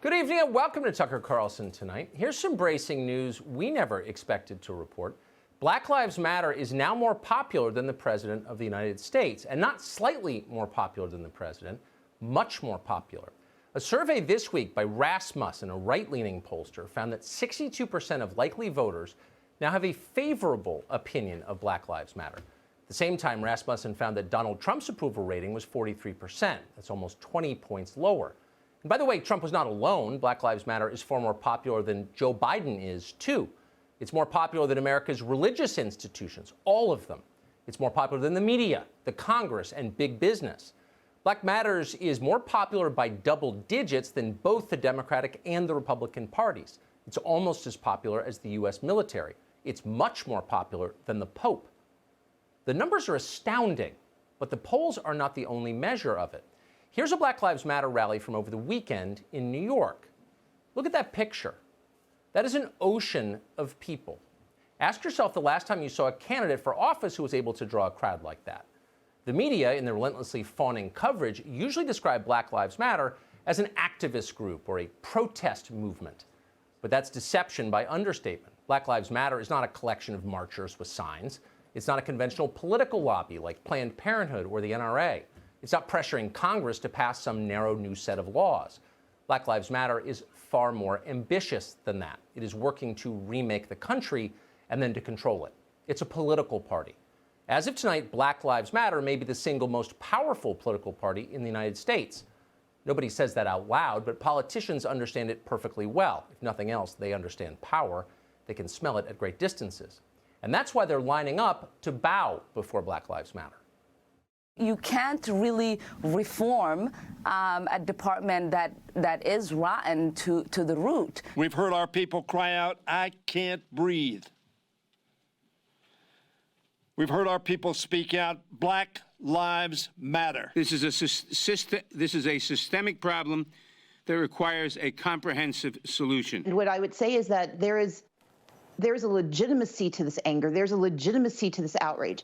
Good evening and welcome to Tucker Carlson Tonight. Here's some bracing news we never expected to report. Black Lives Matter is now more popular than the President of the United States, and not slightly more popular than the President, much more popular. A survey this week by Rasmussen, a right-leaning pollster, found that 62% of likely voters now have a favorable opinion of Black Lives Matter. At the same time, Rasmussen found that Donald Trump's approval rating was 43%. That's almost 20 points lower. And by the way, Trump was not alone. Black Lives Matter is far more popular than Joe Biden is, too. It's more popular than America's religious institutions, all of them. It's more popular than the media, the Congress, and big business. Black Matters is more popular by double digits than both the Democratic and the Republican parties. It's almost as popular as the U.S. military. It's much more popular than the Pope. The numbers are astounding, but the polls are not the only measure of it. Here's a Black Lives Matter rally from over the weekend in New York. Look at that picture. That is an ocean of people. Ask yourself the last time you saw a candidate for office who was able to draw a crowd like that. The media, in their relentlessly fawning coverage, usually describe Black Lives Matter as an activist group or a protest movement. But that's deception by understatement. Black Lives Matter is not a collection of marchers with signs. It's not a conventional political lobby like Planned Parenthood or the NRA. It's not pressuring Congress to pass some narrow new set of laws. Black Lives Matter is far more ambitious than that. It is working to remake the country and then to control it. It's a political party. As of tonight, Black Lives Matter may be the single most powerful political party in the United States. Nobody says that out loud, but politicians understand it perfectly well. If nothing else, they understand power. They can smell it at great distances. And that's why they're lining up to bow before Black Lives Matter. You can't really reform a department that is rotten to the root. We've heard our people cry out, "I can't breathe." We've heard our people speak out, "Black Lives Matter." This is a systemic problem that requires a comprehensive solution. And what I would say is that there's a legitimacy to this anger. There's a legitimacy to this outrage.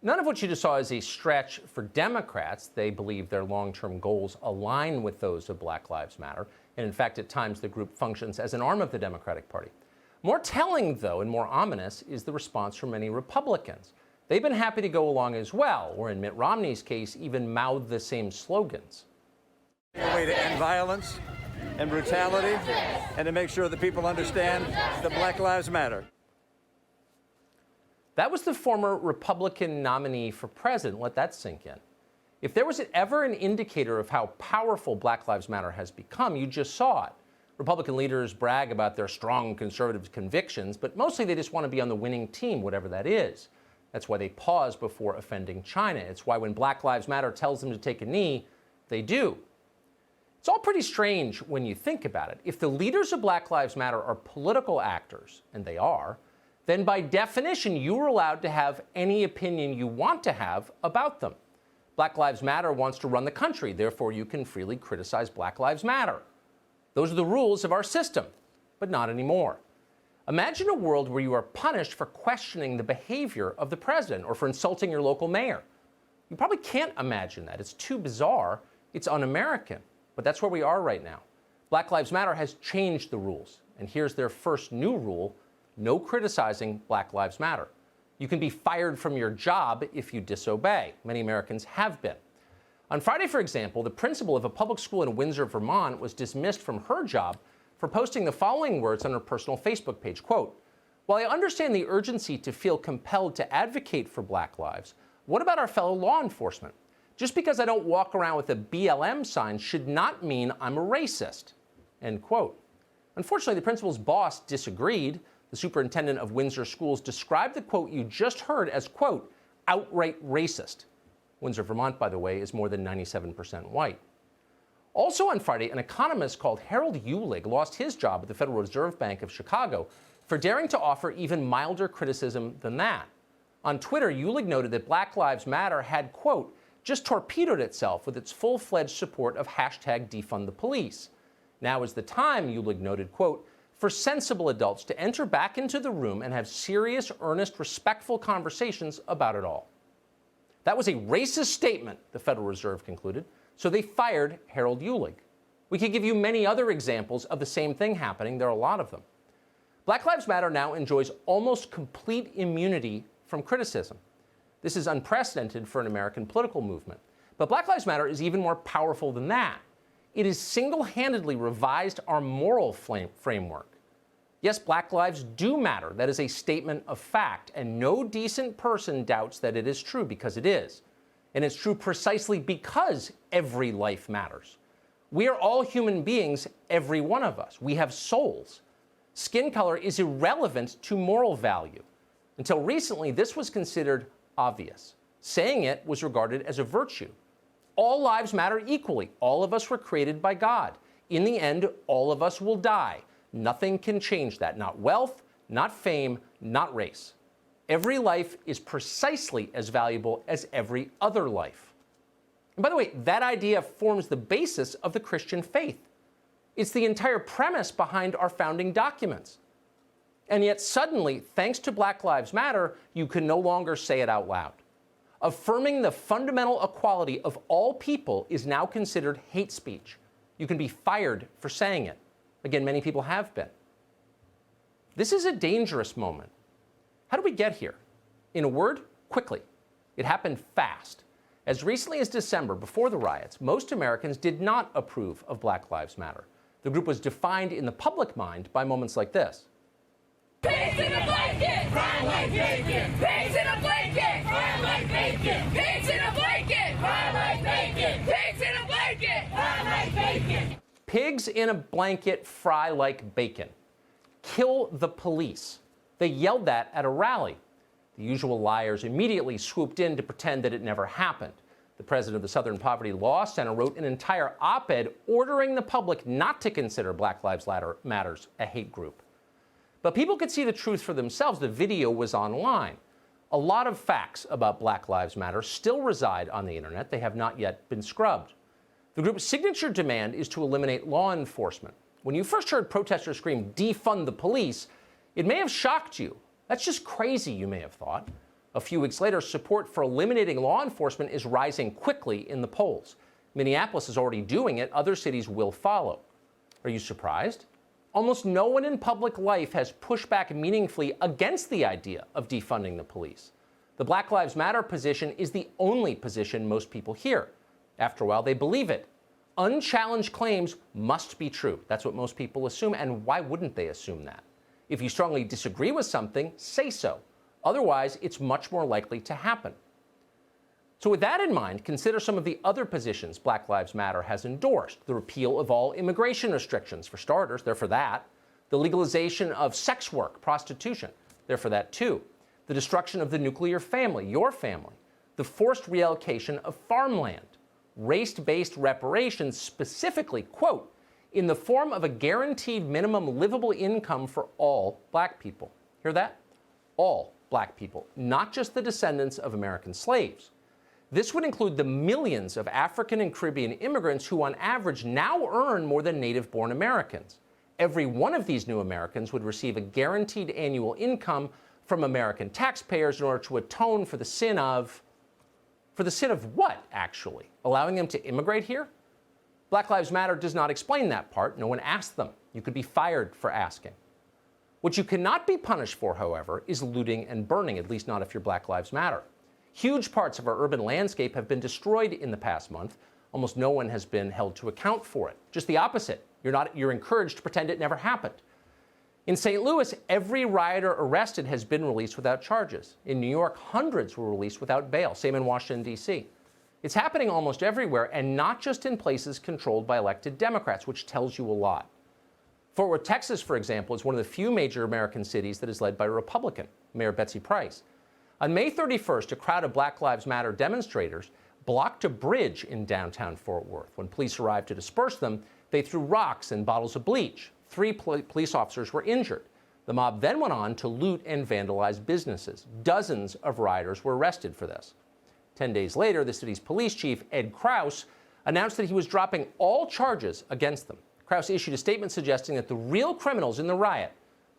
None of what you just saw is a stretch for Democrats. They believe their long-term goals align with those of Black Lives Matter. And in fact, at times, the group functions as an arm of the Democratic Party. More telling, though, and more ominous is the response from many Republicans. They've been happy to go along as well, or in Mitt Romney's case, even mouth the same slogans. A way to end violence and brutality and to make sure that people understand that Black Lives Matter. That was the former Republican nominee for president. Let that sink in. If there was ever an indicator of how powerful Black Lives Matter has become, you just saw it. Republican leaders brag about their strong conservative convictions, but mostly they just want to be on the winning team, whatever that is. That's why they pause before offending China. It's why when Black Lives Matter tells them to take a knee, they do. It's all pretty strange when you think about it. If the leaders of Black Lives Matter are political actors, and they are, then by definition, you're allowed to have any opinion you want to have about them. Black Lives Matter wants to run the country, therefore you can freely criticize Black Lives Matter. Those are the rules of our system, but not anymore. Imagine a world where you are punished for questioning the behavior of the president or for insulting your local mayor. You probably can't imagine that. It's too bizarre. It's un-American. But that's where we are right now. Black Lives Matter has changed the rules. And here's their first new rule: no criticizing Black Lives Matter. You can be fired from your job if you disobey. Many Americans have been. On Friday, for example, the principal of a public school in Windsor, Vermont, was dismissed from her job for posting the following words on her personal Facebook page, quote, "While I understand the urgency to feel compelled to advocate for Black lives, what about our fellow law enforcement? Just because I don't walk around with a BLM sign should not mean I'm a racist," end quote. Unfortunately, the principal's boss disagreed. The superintendent of Windsor Schools described the quote you just heard as, quote, "outright racist." Windsor, Vermont, by the way, is more than 97% white. Also on Friday, an economist called Harold Uhlig lost his job at the Federal Reserve Bank of Chicago for daring to offer even milder criticism than that. On Twitter, Uhlig noted that Black Lives Matter had, quote, just torpedoed itself with its full-fledged support of hashtag defund the police. Now is the time, Uhlig noted, quote, for sensible adults to enter back into the room and have serious, earnest, respectful conversations about it all. That was a racist statement, the Federal Reserve concluded, so they fired Harold Uhlig. We could give you many other examples of the same thing happening. There are a lot of them. Black Lives Matter now enjoys almost complete immunity from criticism. This is unprecedented for an American political movement. But Black Lives Matter is even more powerful than that. It has single-handedly revised our moral framework. Yes, Black lives do matter. That is a statement of fact, and no decent person doubts that it is true, because it is. And it's true precisely because every life matters. We are all human beings, every one of us. We have souls. Skin color is irrelevant to moral value. Until recently, this was considered obvious. Saying it was regarded as a virtue. All lives matter equally. All of us were created by God. In the end, all of us will die. Nothing can change that. Not wealth, not fame, not race. Every life is precisely as valuable as every other life. And by the way, that idea forms the basis of the Christian faith. It's the entire premise behind our founding documents. And yet suddenly, thanks to Black Lives Matter, you can no longer say it out loud. Affirming the fundamental equality of all people is now considered hate speech. You can be fired for saying it. Again, many people have been. This is a dangerous moment. How did we get here? In a word, quickly. It happened fast. As recently as December, before the riots, most Americans did not approve of Black Lives Matter. The group was defined in the public mind by moments like this. Pigs in a blanket! Fry like bacon! Pigs in a blanket! Fry like bacon! Pigs in a blanket! Fry like bacon! Pigs in a blanket! Fry like bacon! Pigs in a blanket fry like bacon. Kill the police. They yelled that at a rally. The usual liars immediately swooped in to pretend that it never happened. The president of the Southern Poverty Law Center wrote an entire op-ed ordering the public not to consider Black Lives Matter a hate group. But people could see the truth for themselves. The video was online. A lot of facts about Black Lives Matter still reside on the internet. They have not yet been scrubbed. The group's signature demand is to eliminate law enforcement. When you first heard protesters scream, "Defund the police," it may have shocked you. That's just crazy, you may have thought. A few weeks later, support for eliminating law enforcement is rising quickly in the polls. Minneapolis is already doing it. Other cities will follow. Are you surprised? Almost no one in public life has pushed back meaningfully against the idea of defunding the police. The Black Lives Matter position is the only position most people hear. After a while, they believe it. Unchallenged claims must be true. That's what most people assume, and why wouldn't they assume that? If you strongly disagree with something, say so. Otherwise, it's much more likely to happen. So with that in mind, consider some of the other positions Black Lives Matter has endorsed. The repeal of all immigration restrictions, for starters, they're for that. The legalization of sex work, prostitution, they're for that too. The destruction of the nuclear family, your family. The forced reallocation of farmland. Race-based reparations, specifically, quote, in the form of a guaranteed minimum livable income for all black people. Hear that? All black people, not just the descendants of American slaves. This would include the millions of African and Caribbean immigrants who on average now earn more than native-born Americans. Every one of these new Americans would receive a guaranteed annual income from American taxpayers in order to atone for the sin of what, actually? Allowing them to immigrate here? Black Lives Matter does not explain that part. No one asked them. You could be fired for asking. What you cannot be punished for, however, is looting and burning, at least not if you're Black Lives Matter. Huge parts of our urban landscape have been destroyed in the past month. Almost no one has been held to account for it. Just the opposite. You're encouraged to pretend it never happened. In St. Louis, every rioter arrested has been released without charges. In New York, hundreds were released without bail. Same in Washington, D.C. It's happening almost everywhere, and not just in places controlled by elected Democrats, which tells you a lot. Fort Worth, Texas, for example, is one of the few major American cities that is led by a Republican, Mayor Betsy Price. On May 31st, a crowd of Black Lives Matter demonstrators blocked a bridge in downtown Fort Worth. When police arrived to disperse them, they threw rocks and bottles of bleach. 3 police officers were injured. The mob then went on to loot and vandalize businesses. Dozens of rioters were arrested for this. 10 days later, the city's police chief, Ed Krause, announced that he was dropping all charges against them. Krause issued a statement suggesting that the real criminals in the riot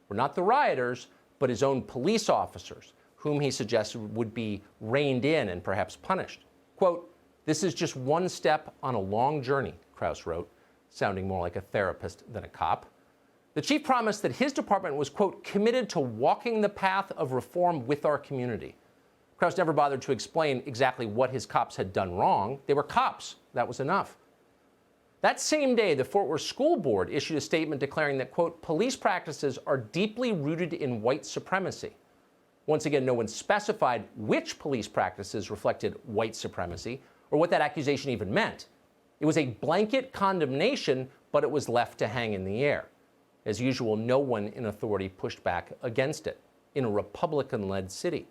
were not the rioters, but his own police officers, whom he suggested would be reined in and perhaps punished. Quote, "This is just one step on a long journey," Krause wrote. sounding more like a therapist than a cop. The chief promised that his department was, quote, committed to walking the path of reform with our community. Krause never bothered to explain exactly what his cops had done wrong. They were cops. That was enough. That same day, the Fort Worth School Board issued a statement declaring that, quote, police practices are deeply rooted in white supremacy. Once again, no one specified which police practices reflected white supremacy or what that accusation even meant. It was a blanket condemnation, but it was left to hang in the air. As usual, no one in authority pushed back against it in a Republican-led city.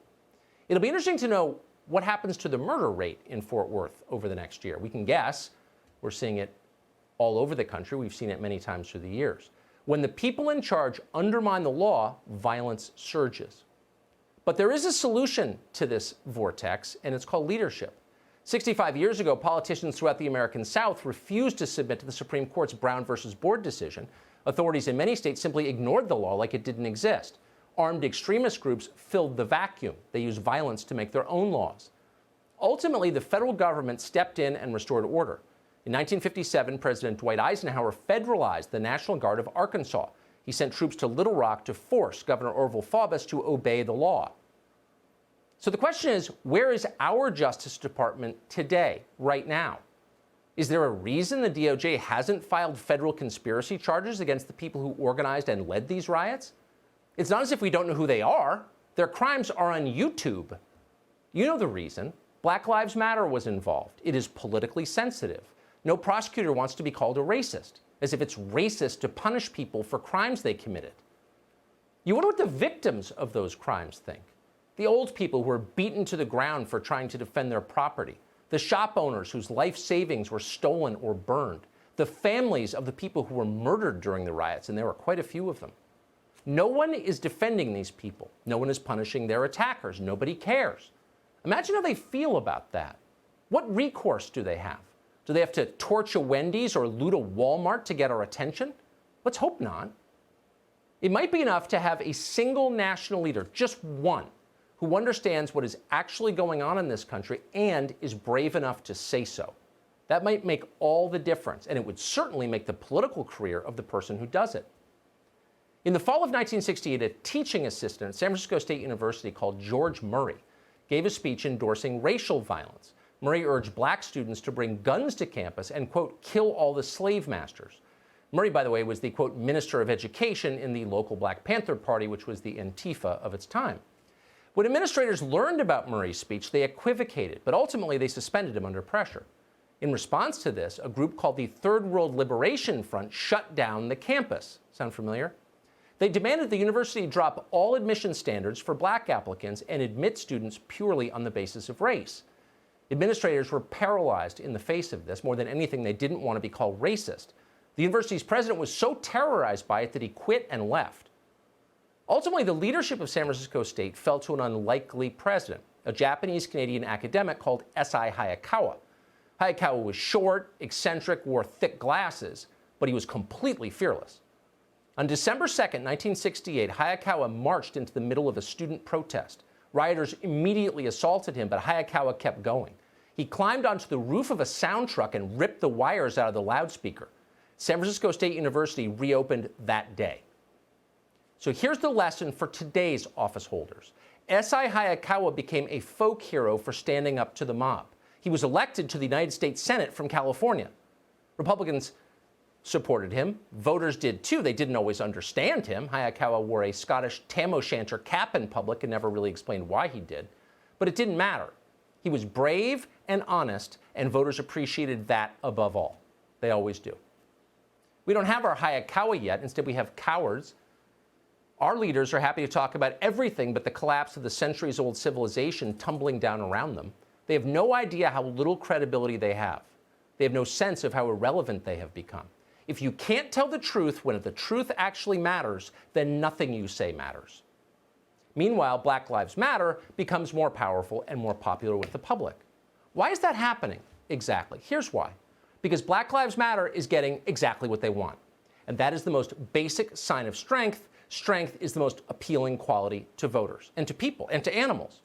It'll be interesting to know what happens to the murder rate in Fort Worth over the next year. We can guess. We're seeing it all over the country. We've seen it many times through the years. When the people in charge undermine the law, violence surges. But there is a solution to this vortex, and it's called leadership. 65 years ago, politicians throughout the American South refused to submit to the Supreme Court's Brown versus Board decision. Authorities in many states simply ignored the law like it didn't exist. Armed extremist groups filled the vacuum. They used violence to make their own laws. Ultimately, the federal government stepped in and restored order. In 1957, President Dwight Eisenhower federalized the National Guard of Arkansas. He sent troops to Little Rock to force Governor Orville Faubus to obey the law. So the question is, where is our Justice Department today, right now? Is there a reason the DOJ hasn't filed federal conspiracy charges against the people who organized and led these riots? It's not as if we don't know who they are. Their crimes are on YouTube. You know the reason. Black Lives Matter was involved. It is politically sensitive. No prosecutor wants to be called a racist, as if it's racist to punish people for crimes they committed. You wonder what the victims of those crimes think. The old people who were beaten to the ground for trying to defend their property. The shop owners whose life savings were stolen or burned. The families of the people who were murdered during the riots, and there were quite a few of them. No one is defending these people. No one is punishing their attackers. Nobody cares. Imagine how they feel about that. What recourse do they have? Do they have to torch a Wendy's or loot a Walmart to get our attention? Let's hope not. It might be enough to have a single national leader, just one, who understands what is actually going on in this country and is brave enough to say so. That might make all the difference, and it would certainly make the political career of the person who does it. In the fall of 1968, a teaching assistant at San Francisco State University called George Murray gave a speech endorsing racial violence. Murray urged black students to bring guns to campus and, quote, kill all the slave masters. Murray, by the way, was the, quote, minister of education in the local Black Panther Party, which was the Antifa of its time. When administrators learned about Murray's speech, they equivocated, but ultimately they suspended him under pressure. In response to this, a group called the Third World Liberation Front shut down the campus. Sound familiar? They demanded the university drop all admission standards for black applicants and admit students purely on the basis of race. Administrators were paralyzed in the face of this. More than anything, they didn't want to be called racist. The university's president was so terrorized by it that he quit and left. Ultimately, the leadership of San Francisco State fell to an unlikely president, a Japanese-Canadian academic called S.I. Hayakawa. Hayakawa was short, eccentric, wore thick glasses, but he was completely fearless. On December 2nd, 1968, Hayakawa marched into the middle of a student protest. Rioters immediately assaulted him, but Hayakawa kept going. He climbed onto the roof of a sound truck and ripped the wires out of the loudspeaker. San Francisco State University reopened that day. So here's the lesson for today's office holders. S.I. Hayakawa became a folk hero for standing up to the mob. He was elected to the United States Senate from California. Republicans supported him. Voters did too. They didn't always understand him. Hayakawa wore a Scottish tam o' shanter cap in public and never really explained why he did. But it didn't matter. He was brave and honest, and voters appreciated that above all. They always do. We don't have our Hayakawa yet. Instead, we have cowards. Our leaders are happy to talk about everything but the collapse of the centuries-old civilization tumbling down around them. They have no idea how little credibility they have. They have no sense of how irrelevant they have become. If you can't tell the truth when the truth actually matters, then nothing you say matters. Meanwhile, Black Lives Matter becomes more powerful and more popular with the public. Why is that happening? Exactly. Here's why. Because Black Lives Matter is getting exactly what they want. And that is the most basic sign of strength. Strength is the most appealing quality to voters and to people and to animals.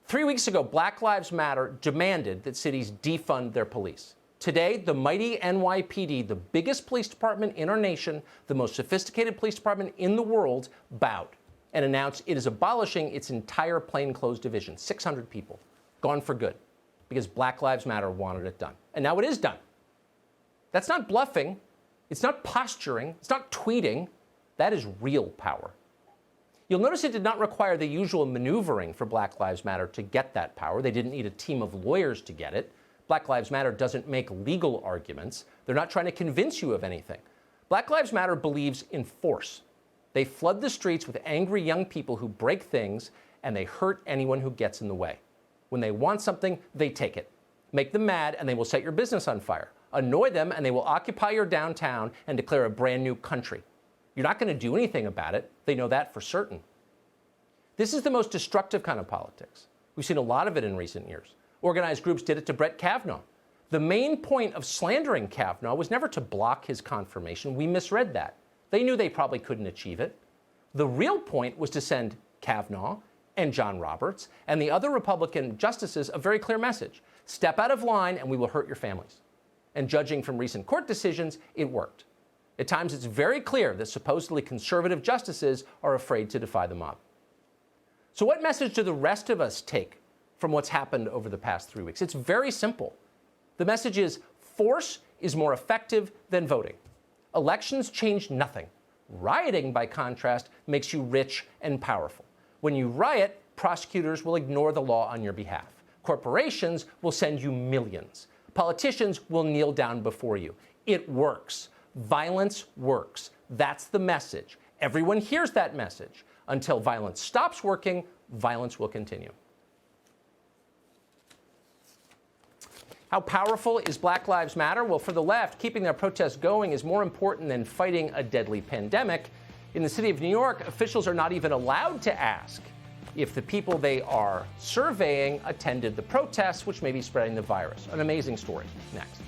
3 weeks ago, Black Lives Matter demanded that cities defund their police. Today, the mighty NYPD, the biggest police department in our nation, the most sophisticated police department in the world, bowed and announced it is abolishing its entire plainclothes division, 600 people, gone for good, because Black Lives Matter wanted it done. And now it is done. That's not bluffing. It's not posturing. It's not tweeting. That is real power. You'll notice it did not require the usual maneuvering for Black Lives Matter to get that power. They didn't need a team of lawyers to get it. Black Lives Matter doesn't make legal arguments. They're not trying to convince you of anything. Black Lives Matter believes in force. They flood the streets with angry young people who break things, and they hurt anyone who gets in the way. When they want something, they take it. Make them mad, and they will set your business on fire. Annoy them, and they will occupy your downtown and declare a brand new country. You're not going to do anything about it. They know that for certain. This is the most destructive kind of politics. We've seen a lot of it in recent years. Organized groups did it to Brett Kavanaugh. The main point of slandering Kavanaugh was never to block his confirmation. We misread that. They knew they probably couldn't achieve it. The real point was to send Kavanaugh and John Roberts and the other Republican justices a very clear message. Step out of line and we will hurt your families. And judging from recent court decisions, it worked. At times, it's very clear that supposedly conservative justices are afraid to defy the mob. So what message do the rest of us take from what's happened over the past 3 weeks? It's very simple. The message is force is more effective than voting. Elections change nothing. Rioting, by contrast, makes you rich and powerful. When you riot, prosecutors will ignore the law on your behalf. Corporations will send you millions. Politicians will kneel down before you. It works. Violence works. That's the message. Everyone hears that message. Until violence stops working, violence will continue. How powerful is Black Lives Matter? Well, for the left, keeping their protests going is more important than fighting a deadly pandemic. In the city of New York, officials are not even allowed to ask if the people they are surveying attended the protests, which may be spreading the virus. An amazing story. Next.